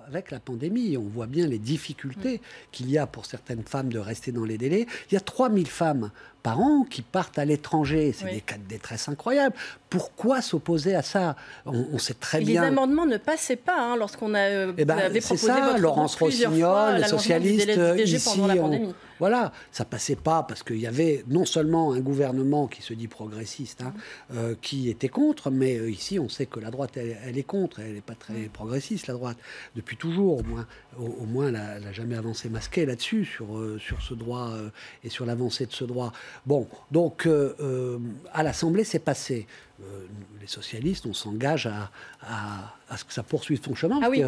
avec la pandémie. On voit bien les difficultés qu'il y a pour certaines femmes de rester dans les délais. Il y a 3000 femmes par an qui partent à l'étranger. C'est des cas de détresse incroyables. Pourquoi s'opposer à ça? On sait très bien... Les amendements ne passaient pas lorsqu'on avait proposé votre Laurence Rossignol, les socialistes, ici, pendant la pandémie. Voilà, ça passait pas parce qu'il y avait non seulement un gouvernement qui se dit progressiste, qui était contre, mais ici on sait que la droite elle est contre, elle n'est pas très progressiste la droite depuis toujours, au moins elle n'a jamais avancé masquée là-dessus sur ce droit et sur l'avancée de ce droit. Bon, donc à l'Assemblée c'est passé. Les socialistes, on s'engage à ce que ça poursuive son chemin. Ah oui,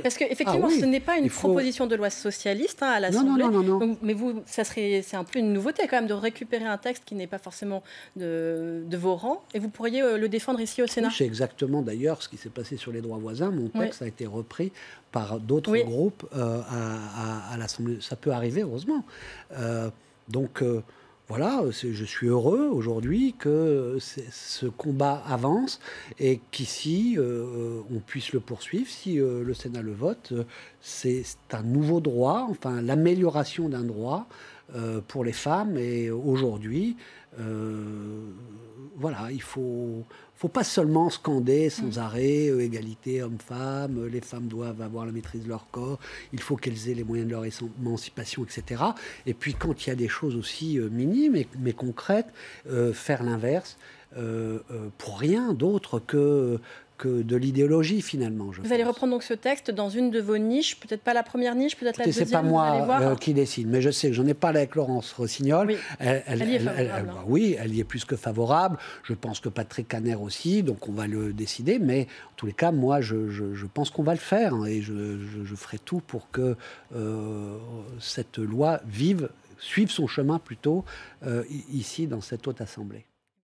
parce qu'effectivement, ce n'est pas une proposition de loi socialiste à l'Assemblée. Non. Donc, mais c'est un peu une nouveauté quand même de récupérer un texte qui n'est pas forcément de vos rangs, et vous pourriez le défendre ici au Sénat. C'est exactement d'ailleurs ce qui s'est passé sur les droits voisins. Mon texte a été repris par d'autres groupes à l'Assemblée. Ça peut arriver, heureusement. Voilà, je suis heureux aujourd'hui que ce combat avance et qu'ici, on puisse le poursuivre. Si le Sénat le vote, c'est un nouveau droit, enfin l'amélioration d'un droit pour les femmes. Et aujourd'hui, voilà, il faut pas seulement scander sans arrêt égalité homme-femme, les femmes doivent avoir la maîtrise de leur corps, il faut qu'elles aient les moyens de leur émancipation, etc. Et puis quand il y a des choses aussi minimes mais concrètes, faire l'inverse pour rien d'autre que de l'idéologie finalement. Vous allez reprendre donc ce texte dans une de vos niches, peut-être pas la première niche, peut-être la deuxième. C'est pas moi qui décide, mais je sais que j'en ai parlé avec Laurence Rossignol. Oui, elle y est favorable. Oui, elle y est plus que favorable. Je pense que Patrick Kanner aussi, donc on va le décider. Mais en tous les cas, moi, je pense qu'on va le faire et je ferai tout pour que cette loi suive son chemin plutôt ici dans cette haute assemblée.